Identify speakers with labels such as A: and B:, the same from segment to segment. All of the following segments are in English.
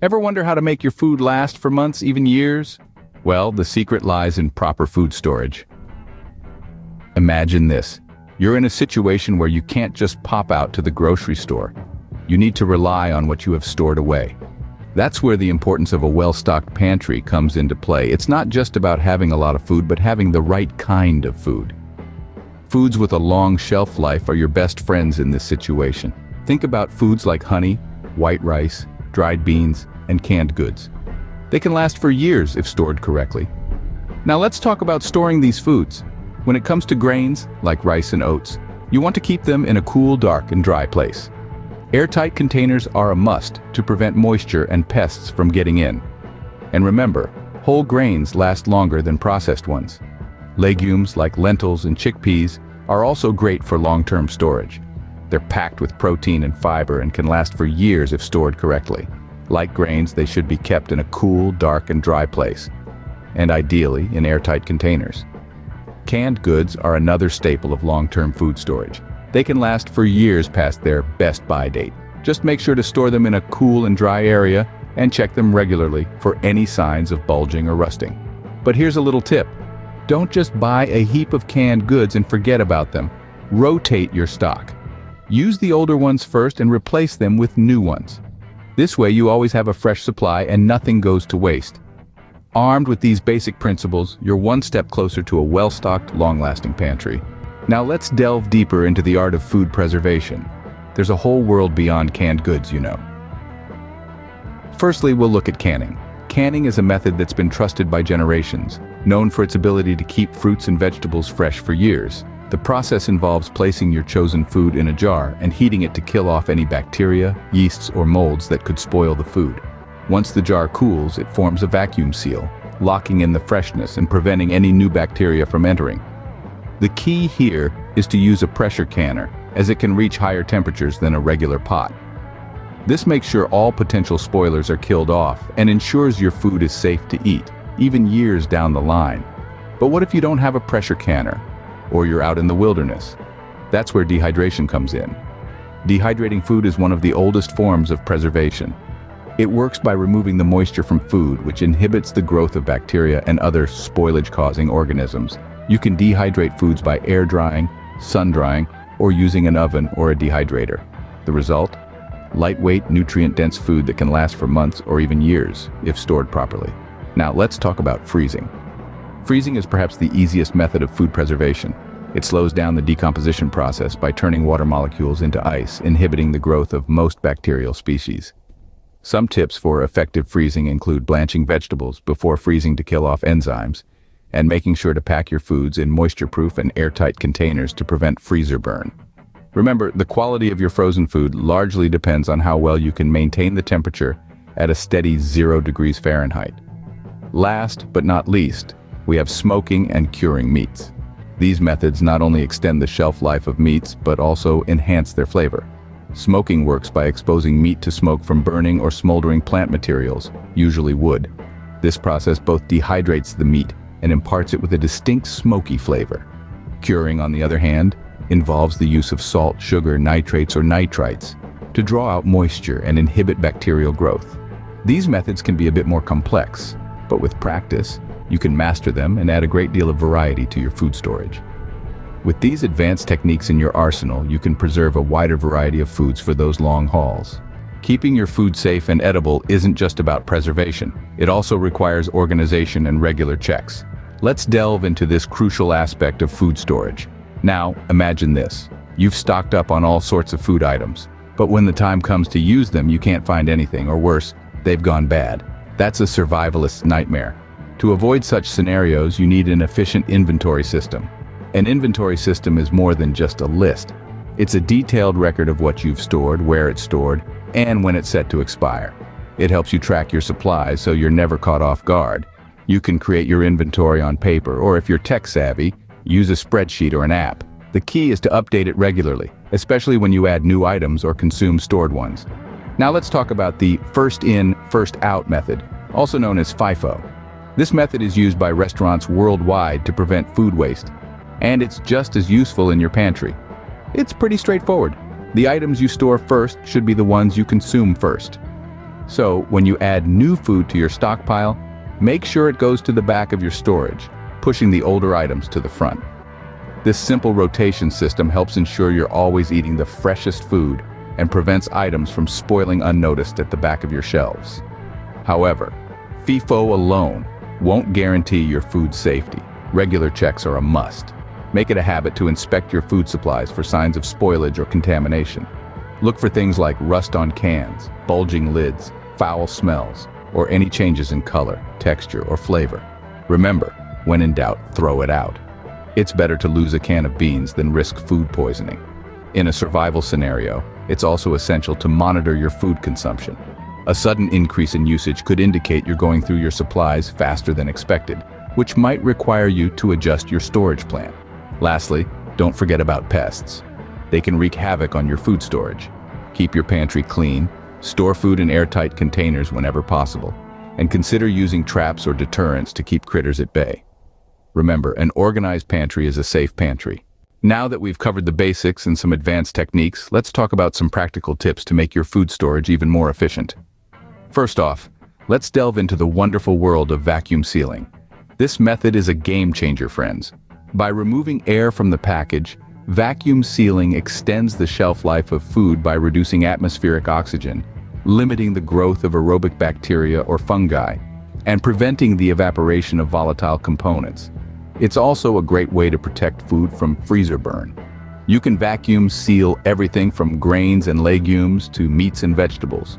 A: Ever wonder how to make your food last for months, even years? Well, the secret lies in proper food storage. Imagine this. You're in a situation where you can't just pop out to the grocery store. You need to rely on what you have stored away. That's where the importance of a well-stocked pantry comes into play. It's not just about having a lot of food, but having the right kind of food. Foods with a long shelf life are your best friends in this situation. Think about foods like honey, white rice, dried beans, and canned goods. They can last for years if stored correctly. Now let's talk about storing these foods. When it comes to grains, like rice and oats, you want to keep them in a cool, dark, and dry place. Airtight containers are a must to prevent moisture and pests from getting in. And remember, whole grains last longer than processed ones. Legumes like lentils and chickpeas are also great for long-term storage. They're packed with protein and fiber and can last for years if stored correctly. Like grains, they should be kept in a cool, dark, and dry place, and ideally in airtight containers. Canned goods are another staple of long-term food storage. They can last for years past their best-by date. Just make sure to store them in a cool and dry area and check them regularly for any signs of bulging or rusting. But here's a little tip. Don't just buy a heap of canned goods and forget about them. Rotate your stock. Use the older ones first and replace them with new ones. This way you always have a fresh supply and nothing goes to waste. Armed with these basic principles, you're one step closer to a well-stocked, long-lasting pantry. Now let's delve deeper into the art of food preservation. There's a whole world beyond canned goods, you know. Firstly, we'll look at canning. Canning is a method that's been trusted by generations, known for its ability to keep fruits and vegetables fresh for years. The process involves placing your chosen food in a jar and heating it to kill off any bacteria, yeasts, or molds that could spoil the food. Once the jar cools, it forms a vacuum seal, locking in the freshness and preventing any new bacteria from entering. The key here is to use a pressure canner, as it can reach higher temperatures than a regular pot. This makes sure all potential spoilers are killed off and ensures your food is safe to eat, even years down the line. But what if you don't have a pressure canner, or you're out in the wilderness? That's where dehydration comes in. Dehydrating food is one of the oldest forms of preservation. It works by removing the moisture from food, which inhibits the growth of bacteria and other spoilage-causing organisms. You can dehydrate foods by air drying, sun drying, or using an oven or a dehydrator. The result? Lightweight, nutrient-dense food that can last for months or even years, if stored properly. Now let's talk about freezing. Freezing is perhaps the easiest method of food preservation. It slows down the decomposition process by turning water molecules into ice, inhibiting the growth of most bacterial species. Some tips for effective freezing include blanching vegetables before freezing to kill off enzymes, and making sure to pack your foods in moisture-proof and airtight containers to prevent freezer burn. Remember, the quality of your frozen food largely depends on how well you can maintain the temperature at a steady 0 degrees Fahrenheit. Last but not least, we have smoking and curing meats. These methods not only extend the shelf life of meats, but also enhance their flavor. Smoking works by exposing meat to smoke from burning or smoldering plant materials, usually wood. This process both dehydrates the meat and imparts it with a distinct smoky flavor. Curing, on the other hand, involves the use of salt, sugar, nitrates, or nitrites to draw out moisture and inhibit bacterial growth. These methods can be a bit more complex, but with practice, you can master them and add a great deal of variety to your food storage. With these advanced techniques in your arsenal, you can preserve a wider variety of foods for those long hauls. Keeping your food safe and edible isn't just about preservation. It also requires organization and regular checks. Let's delve into this crucial aspect of food storage. Now, imagine this. You've stocked up on all sorts of food items, but when the time comes to use them, you can't find anything, or worse, they've gone bad. That's a survivalist's nightmare. To avoid such scenarios, you need an efficient inventory system. An inventory system is more than just a list. It's a detailed record of what you've stored, where it's stored, and when it's set to expire. It helps you track your supplies so you're never caught off guard. You can create your inventory on paper, or if you're tech-savvy, use a spreadsheet or an app. The key is to update it regularly, especially when you add new items or consume stored ones. Now let's talk about the first in, first out method, also known as FIFO. This method is used by restaurants worldwide to prevent food waste, and it's just as useful in your pantry. It's pretty straightforward. The items you store first should be the ones you consume first. So, when you add new food to your stockpile, make sure it goes to the back of your storage, pushing the older items to the front. This simple rotation system helps ensure you're always eating the freshest food and prevents items from spoiling unnoticed at the back of your shelves. However, FIFO alone won't guarantee your food safety. Regular checks are a must. Make it a habit to inspect your food supplies for signs of spoilage or contamination. Look for things like rust on cans, bulging lids, foul smells, or any changes in color, texture, or flavor. Remember, when in doubt, throw it out. It's better to lose a can of beans than risk food poisoning. In a survival scenario, it's also essential to monitor your food consumption. A sudden increase in usage could indicate you're going through your supplies faster than expected, which might require you to adjust your storage plan. Lastly, don't forget about pests. They can wreak havoc on your food storage. Keep your pantry clean, store food in airtight containers whenever possible, and consider using traps or deterrents to keep critters at bay. Remember, an organized pantry is a safe pantry. Now that we've covered the basics and some advanced techniques, let's talk about some practical tips to make your food storage even more efficient. First off, let's delve into the wonderful world of vacuum sealing. This method is a game changer, friends. By removing air from the package, vacuum sealing extends the shelf life of food by reducing atmospheric oxygen, limiting the growth of aerobic bacteria or fungi, and preventing the evaporation of volatile components. It's also a great way to protect food from freezer burn. You can vacuum seal everything from grains and legumes to meats and vegetables.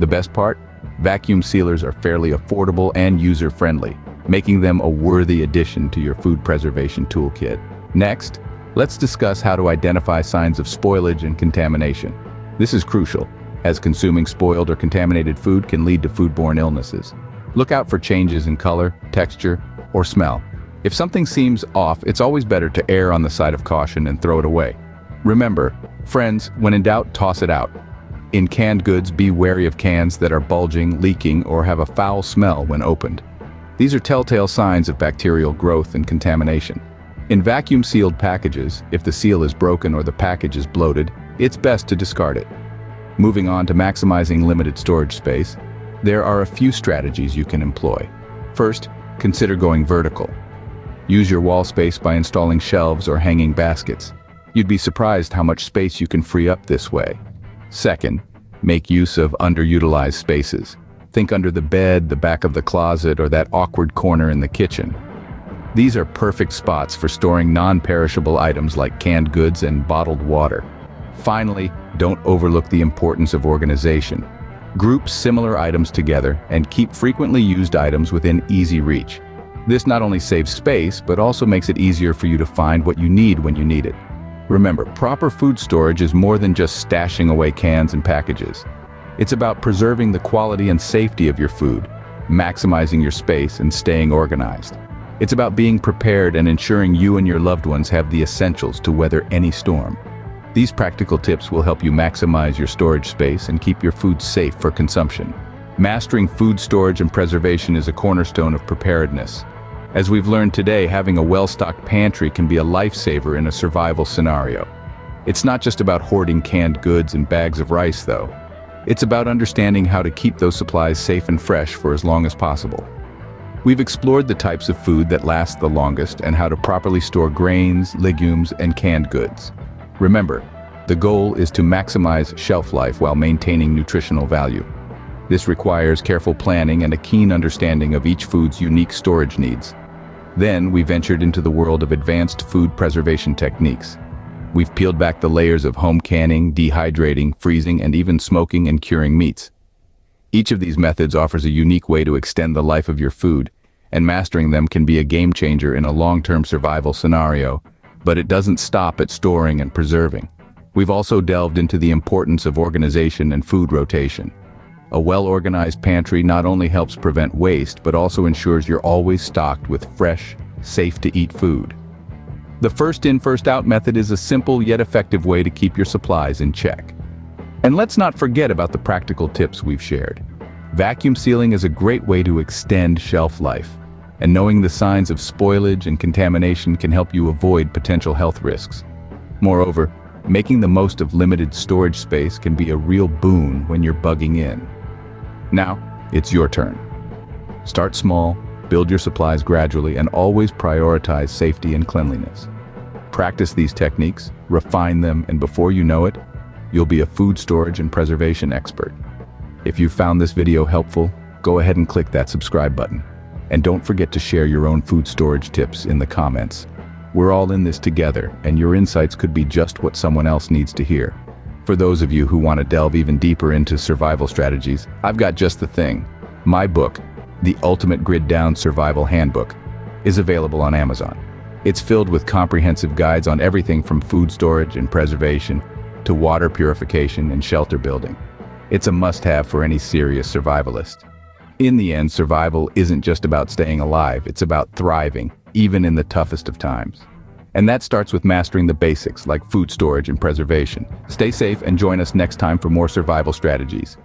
A: The best part? Vacuum sealers are fairly affordable and user-friendly, making them a worthy addition to your food preservation toolkit. Next, let's discuss how to identify signs of spoilage and contamination. This is crucial, as consuming spoiled or contaminated food can lead to foodborne illnesses. Look out for changes in color, texture, or smell. If something seems off, it's always better to err on the side of caution and throw it away. Remember, friends, when in doubt, toss it out. In canned goods, be wary of cans that are bulging, leaking, or have a foul smell when opened. These are telltale signs of bacterial growth and contamination. In vacuum-sealed packages, if the seal is broken or the package is bloated, it's best to discard it. Moving on to maximizing limited storage space, there are a few strategies you can employ. First, consider going vertical. Use your wall space by installing shelves or hanging baskets. You'd be surprised how much space you can free up this way. Second, make use of underutilized spaces. Think under the bed, the back of the closet, or that awkward corner in the kitchen. These are perfect spots for storing non-perishable items like canned goods and bottled water. Finally, don't overlook the importance of organization. Group similar items together and keep frequently used items within easy reach. This not only saves space, but also makes it easier for you to find what you need when you need it. Remember, proper food storage is more than just stashing away cans and packages. It's about preserving the quality and safety of your food, maximizing your space, and staying organized. It's about being prepared and ensuring you and your loved ones have the essentials to weather any storm. These practical tips will help you maximize your storage space and keep your food safe for consumption. Mastering food storage and preservation is a cornerstone of preparedness. As we've learned today, having a well-stocked pantry can be a lifesaver in a survival scenario. It's not just about hoarding canned goods and bags of rice, though. It's about understanding how to keep those supplies safe and fresh for as long as possible. We've explored the types of food that last the longest and how to properly store grains, legumes, and canned goods. Remember, the goal is to maximize shelf life while maintaining nutritional value. This requires careful planning and a keen understanding of each food's unique storage needs. Then we ventured into the world of advanced food preservation techniques. We've peeled back the layers of home canning, dehydrating, freezing, and even smoking and curing meats. Each of these methods offers a unique way to extend the life of your food, and mastering them can be a game changer in a long-term survival scenario, but it doesn't stop at storing and preserving. We've also delved into the importance of organization and food rotation. A well-organized pantry not only helps prevent waste, but also ensures you're always stocked with fresh, safe-to-eat food. The first-in, first-out method is a simple yet effective way to keep your supplies in check. And let's not forget about the practical tips we've shared. Vacuum sealing is a great way to extend shelf life, and knowing the signs of spoilage and contamination can help you avoid potential health risks. Moreover, making the most of limited storage space can be a real boon when you're bugging in. Now, it's your turn. Start small, build your supplies gradually, and always prioritize safety and cleanliness. Practice these techniques, refine them, and before you know it, you'll be a food storage and preservation expert. If you found this video helpful, go ahead and click that subscribe button. And don't forget to share your own food storage tips in the comments. We're all in this together, and your insights could be just what someone else needs to hear. For those of you who want to delve even deeper into survival strategies, I've got just the thing. My book, The Ultimate Grid Down Survival Handbook, is available on Amazon. It's filled with comprehensive guides on everything from food storage and preservation to water purification and shelter building. It's a must-have for any serious survivalist. In the end, survival isn't just about staying alive, it's about thriving, even in the toughest of times. And that starts with mastering the basics like food storage and preservation. Stay safe and join us next time for more survival strategies.